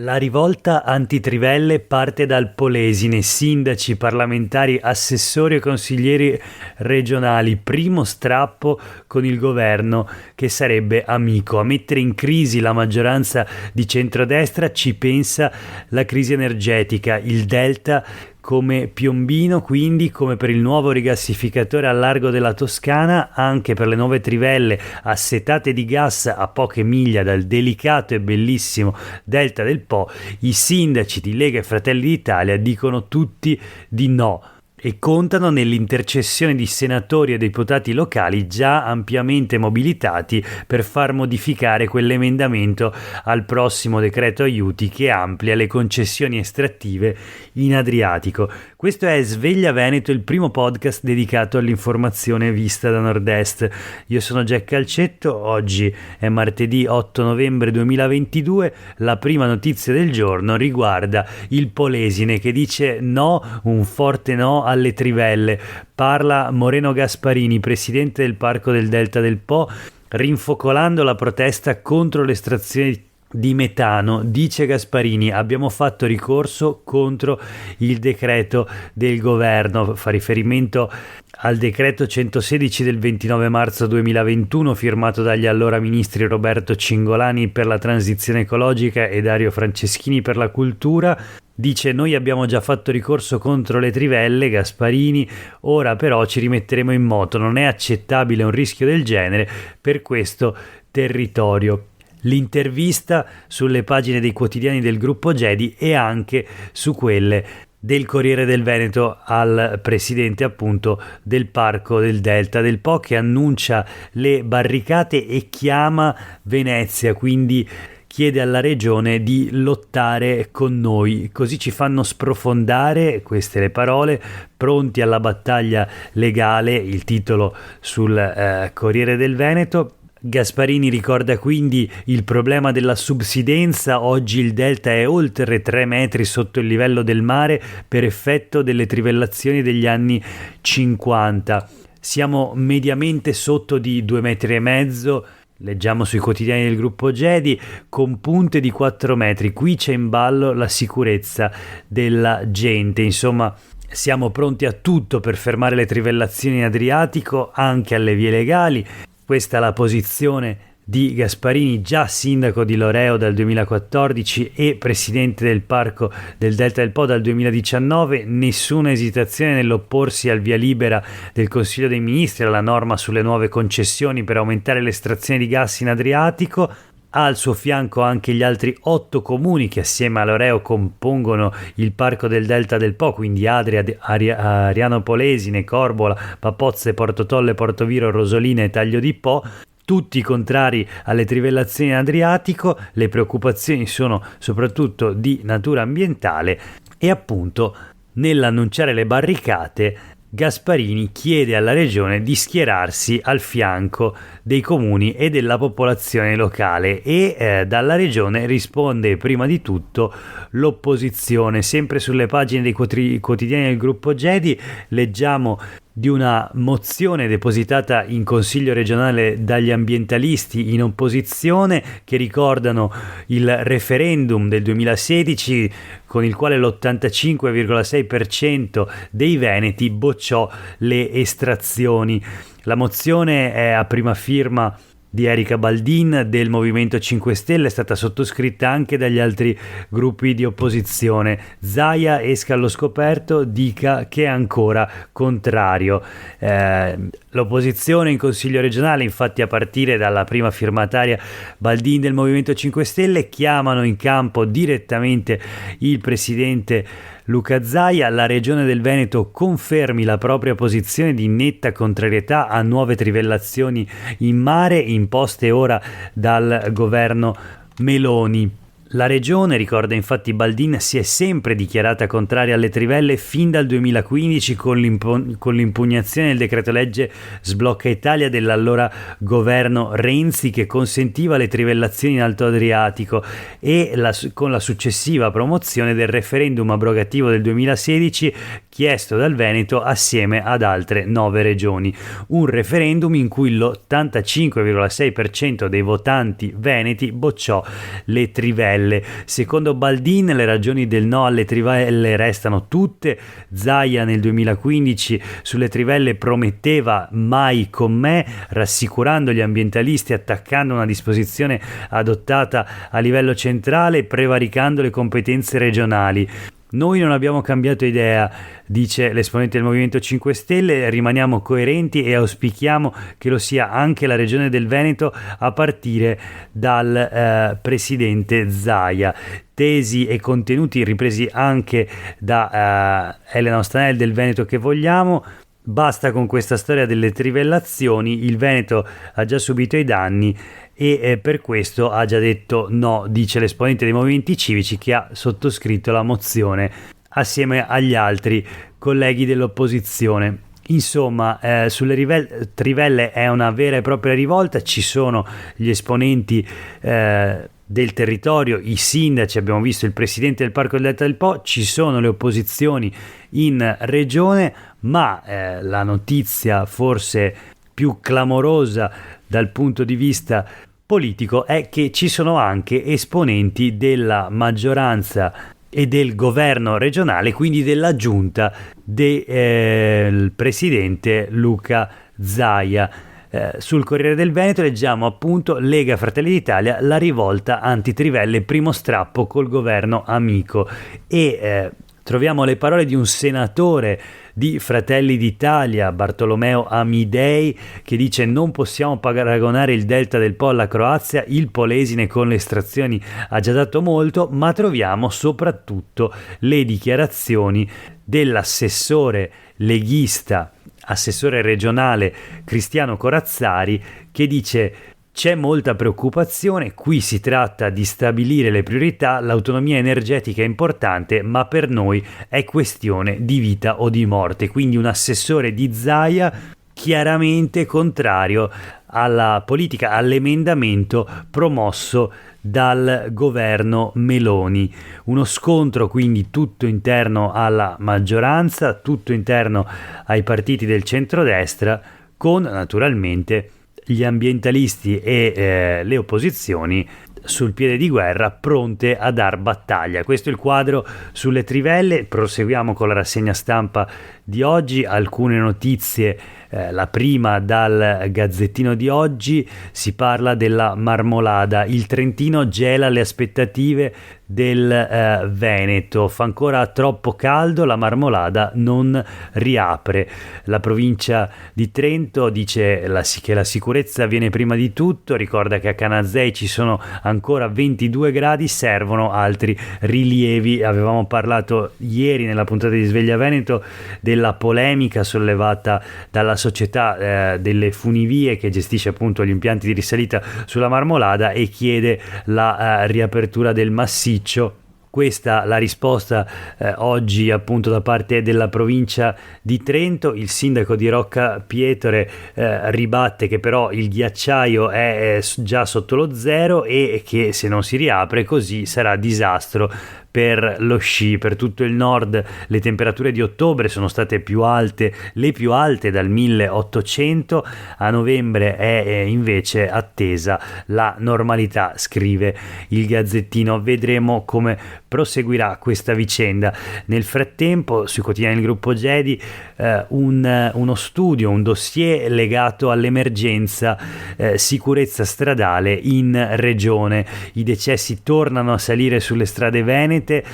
La rivolta antitrivelle parte dal Polesine, sindaci, parlamentari, assessori e consiglieri regionali, primo strappo con il governo che sarebbe amico. A mettere in crisi la maggioranza di centrodestra ci pensa la crisi energetica, il delta come piombino, quindi come per il nuovo rigassificatore al largo della Toscana, anche per le nuove trivelle assetate di gas a poche miglia dal delicato e bellissimo delta del Po, i sindaci di Lega e Fratelli d'Italia dicono tutti di no e contano nell'intercessione di senatori e deputati locali già ampiamente mobilitati per far modificare quell'emendamento al prossimo decreto aiuti che amplia le concessioni estrattive in Adriatico. Questo è Sveglia Veneto, il primo podcast dedicato all'informazione vista da Nord-Est. Io sono Jack Calcetto, oggi è martedì 8 novembre 2022, la prima notizia del giorno riguarda il Polesine che dice no, un forte no alle trivelle. Parla Moreno Gasparini, presidente del Parco del Delta del Po, rinfocolando la protesta contro l'estrazione di metano. Dice Gasparini: abbiamo fatto ricorso contro il decreto del governo. Fa riferimento al decreto 116 del 29 marzo 2021 firmato dagli allora ministri Roberto Cingolani per la transizione ecologica e Dario Franceschini per la cultura. Dice: noi abbiamo già fatto ricorso contro le trivelle, Gasparini, ora però ci rimetteremo in moto, non è accettabile un rischio del genere per questo territorio. L'intervista sulle pagine dei quotidiani del gruppo Gedi e anche su quelle del Corriere del Veneto al presidente appunto del Parco del Delta del Po, che annuncia le barricate e chiama Venezia, quindi chiede alla regione di lottare con noi, così ci fanno sprofondare, queste le parole, pronti alla battaglia legale, il titolo sul Corriere del Veneto. Gasparini ricorda quindi il problema della subsidenza. Oggi il delta è oltre 3 metri sotto il livello del mare per effetto delle trivellazioni degli anni 50. Siamo mediamente sotto di 2,5 metri, leggiamo sui quotidiani del gruppo Gedi, con punte di 4 metri. Qui c'è in ballo la sicurezza della gente. Insomma, siamo pronti a tutto per fermare le trivellazioni in Adriatico, anche alle vie legali. Questa è la posizione di Gasparini, già sindaco di Loreo dal 2014 e presidente del Parco del Delta del Po dal 2019. Nessuna esitazione nell'opporsi al via libera del Consiglio dei Ministri alla norma sulle nuove concessioni per aumentare l'estrazione di gas in Adriatico. Ha al suo fianco anche gli altri 8 comuni che assieme a Loreo compongono il Parco del Delta del Po, quindi Adria, Ariano Polesine, Corbola, Papozze, Porto Tolle, Portoviro, Rosolina e Taglio di Po, tutti contrari alle trivellazioni in Adriatico. Le preoccupazioni sono soprattutto di natura ambientale e appunto nell'annunciare le barricate Gasparini chiede alla regione di schierarsi al fianco dei comuni e della popolazione locale e dalla regione risponde prima di tutto l'opposizione. Sempre sulle pagine dei quotidiani del gruppo Gedi leggiamo di una mozione depositata in Consiglio regionale dagli ambientalisti in opposizione che ricordano il referendum del 2016 con il quale l'85,6% dei veneti bocciò le estrazioni. La mozione è a prima firma di Erika Baldin del Movimento 5 Stelle, è stata sottoscritta anche dagli altri gruppi di opposizione. Zaia esca allo scoperto, dica che è ancora contrario. L'opposizione in Consiglio regionale, infatti, a partire dalla prima firmataria Baldin del Movimento 5 Stelle, chiamano in campo direttamente il presidente Luca Zaia. La regione del Veneto confermi la propria posizione di netta contrarietà a nuove trivellazioni in mare imposte ora dal governo Meloni. La regione, ricorda infatti Baldin, si è sempre dichiarata contraria alle trivelle fin dal 2015 con l'impugnazione del decreto legge Sblocca Italia dell'allora governo Renzi che consentiva le trivellazioni in Alto Adriatico e con la successiva promozione del referendum abrogativo del 2016 chiesto dal Veneto assieme ad altre 9 regioni. Un referendum in cui l'85,6% dei votanti veneti bocciò le trivelle. Secondo Baldin le ragioni del no alle trivelle restano tutte. Zaia nel 2015 sulle trivelle prometteva mai con me, rassicurando gli ambientalisti, attaccando una disposizione adottata a livello centrale, prevaricando le competenze regionali. Noi non abbiamo cambiato idea, dice l'esponente del Movimento 5 Stelle, rimaniamo coerenti e auspichiamo che lo sia anche la regione del Veneto a partire dal presidente Zaia. Tesi e contenuti ripresi anche da Elena Ostanel del Veneto che vogliamo. Basta con questa storia delle trivellazioni, il Veneto ha già subito i danni e per questo ha già detto no, dice l'esponente dei movimenti civici che ha sottoscritto la mozione assieme agli altri colleghi dell'opposizione. Insomma, sulle trivelle è una vera e propria rivolta, ci sono gli esponenti del territorio, i sindaci, abbiamo visto il presidente del Parco del Delta del Po, ci sono le opposizioni in regione, ma la notizia forse più clamorosa dal punto di vista politico è che ci sono anche esponenti della maggioranza e del governo regionale, quindi della giunta del presidente Luca Zaia. Sul Corriere del Veneto leggiamo appunto Lega Fratelli d'Italia, la rivolta antitrivelle, primo strappo col governo amico, e troviamo le parole di un senatore di Fratelli d'Italia, Bartolomeo Amidei, che dice: non possiamo paragonare il Delta del Po alla Croazia, il Polesine con le estrazioni ha già dato molto, ma troviamo soprattutto le dichiarazioni dell'assessore leghista, assessore regionale Cristiano Corazzari, che dice: c'è molta preoccupazione, qui si tratta di stabilire le priorità, l'autonomia energetica è importante, ma per noi è questione di vita o di morte. Quindi un assessore di Zaia chiaramente contrario alla politica, all'emendamento promosso dal governo Meloni. Uno scontro quindi tutto interno alla maggioranza, tutto interno ai partiti del centrodestra, con naturalmente gli ambientalisti e le opposizioni sul piede di guerra, pronte a dar battaglia. Questo è il quadro sulle trivelle. Proseguiamo con la rassegna stampa di oggi, alcune notizie. La prima dal Gazzettino di oggi, si parla della Marmolada. Il Trentino gela le aspettative del Veneto, fa ancora troppo caldo, la Marmolada non riapre. La provincia di Trento dice che la sicurezza viene prima di tutto, ricorda che a Canazei ci sono ancora 22 gradi, servono altri rilievi. Avevamo parlato ieri nella puntata di Sveglia Veneto della polemica sollevata dalla società delle funivie che gestisce appunto gli impianti di risalita sulla Marmolada e chiede la riapertura del massiccio. Questa la risposta oggi appunto da parte della provincia di Trento. Il sindaco di Rocca Pietore ribatte che però il ghiacciaio è già sotto lo zero e che se non si riapre così sarà disastro per lo sci. Per tutto il nord le temperature di ottobre sono state più alte, le più alte dal 1800. A novembre è invece attesa la normalità, scrive il Gazzettino. Vedremo come proseguirà questa vicenda. Nel frattempo sui quotidiani del gruppo Gedi uno studio, un dossier legato all'emergenza sicurezza stradale in regione. I decessi tornano a salire sulle strade venete,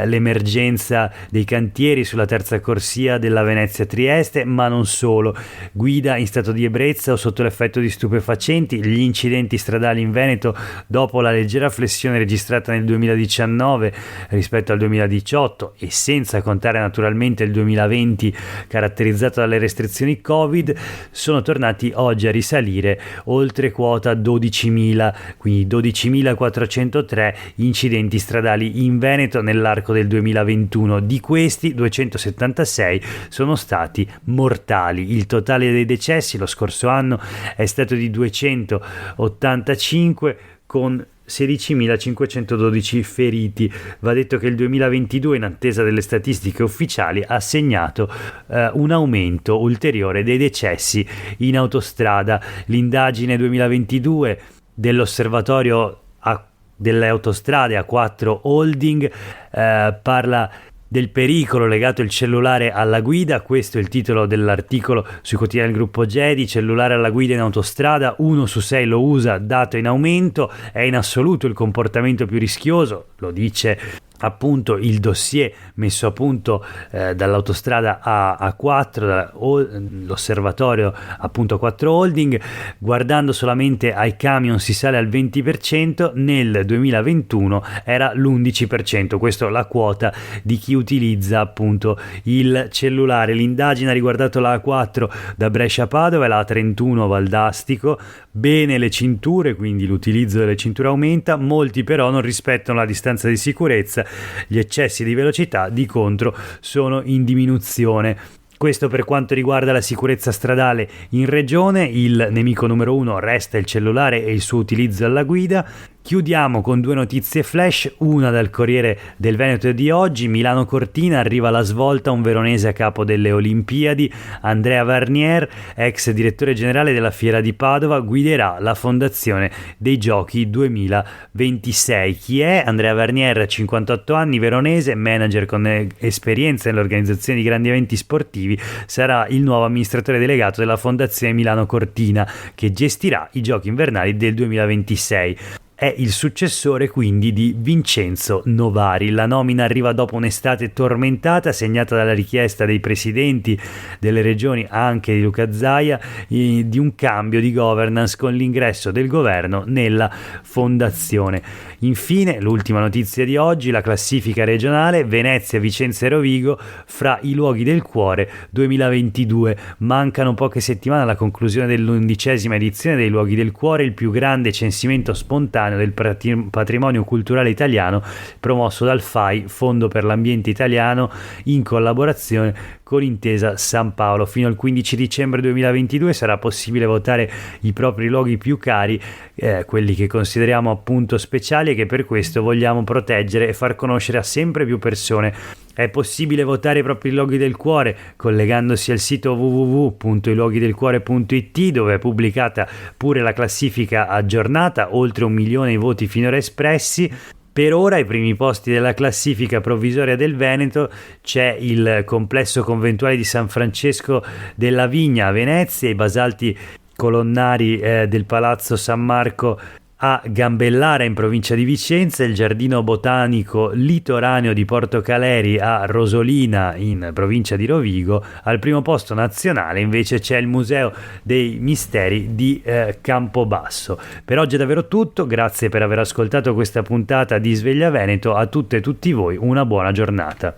l'emergenza dei cantieri sulla terza corsia della Venezia-Trieste, ma non solo. Guida in stato di ebbrezza o sotto l'effetto di stupefacenti, gli incidenti stradali in Veneto dopo la leggera flessione registrata nel 2019 rispetto al 2018 e senza contare naturalmente il 2020 caratterizzato dalle restrizioni Covid, sono tornati oggi a risalire oltre quota 12.000, quindi 12.403 incidenti stradali in Veneto nell'arco del 2021. Di questi 276 sono stati mortali. Il totale dei decessi lo scorso anno è stato di 285, con 16.512 feriti. Va detto che il 2022, in attesa delle statistiche ufficiali, ha segnato un aumento ulteriore dei decessi in autostrada. L'indagine 2022 dell'osservatorio delle autostrade A4 Holding parla del pericolo legato il cellulare alla guida. Questo è il titolo dell'articolo sui quotidiani del gruppo Gedi. Cellulare alla guida in autostrada, 1 su 6 lo usa, dato in aumento, è in assoluto il comportamento più rischioso, lo dice appunto il dossier messo a punto dall'autostrada A4, l'osservatorio appunto A4 Holding. Guardando solamente ai camion si sale al 20%, nel 2021 era l'11%, questo la quota di chi utilizza appunto il cellulare. L'indagine ha riguardato la A4 da Brescia a Padova e la A31 Valdastico. Bene le cinture, quindi l'utilizzo delle cinture aumenta, molti però non rispettano la distanza di sicurezza. Gli eccessi di velocità di contro sono in diminuzione. Questo per quanto riguarda la sicurezza stradale in regione. Il nemico numero 1 resta il cellulare e il suo utilizzo alla guida. Chiudiamo con 2 notizie flash, una dal Corriere del Veneto di oggi. Milano Cortina, arriva la svolta, un veronese a capo delle Olimpiadi. Andrea Varnier, ex direttore generale della Fiera di Padova, guiderà la fondazione dei Giochi 2026. Chi è? Andrea Varnier, 58 anni, veronese, manager con esperienza nell'organizzazione di grandi eventi sportivi, sarà il nuovo amministratore delegato della Fondazione Milano Cortina, che gestirà i Giochi invernali del 2026. È il successore quindi di Vincenzo Novari. La nomina arriva dopo un'estate tormentata, segnata dalla richiesta dei presidenti delle regioni, anche di Luca Zaia, di un cambio di governance con l'ingresso del governo nella fondazione. Infine, l'ultima notizia di oggi, la classifica regionale: Venezia, Vicenza e Rovigo fra i luoghi del cuore 2022. Mancano poche settimane alla conclusione dell'11ª edizione dei Luoghi del Cuore, il più grande censimento spontaneo del patrimonio culturale italiano, promosso dal FAI, Fondo per l'Ambiente Italiano, in collaborazione con Intesa San Paolo. Fino al 15 dicembre 2022 sarà possibile votare i propri luoghi più cari, quelli che consideriamo appunto speciali e che per questo vogliamo proteggere e far conoscere a sempre più persone. È possibile votare i propri luoghi del cuore collegandosi al sito www.iluoghidelcuore.it, dove è pubblicata pure la classifica aggiornata, oltre 1 milione i voti finora espressi. Per ora ai primi posti della classifica provvisoria del Veneto c'è il complesso conventuale di San Francesco della Vigna a Venezia, i basalti colonnari del Palazzo San Marco a Gambellara in provincia di Vicenza, il giardino botanico litoraneo di Porto Caleri a Rosolina in provincia di Rovigo. Al primo posto nazionale invece c'è il Museo dei Misteri di Campobasso. Per oggi è davvero tutto, grazie per aver ascoltato questa puntata di Sveglia Veneto. A tutte e tutti voi una buona giornata.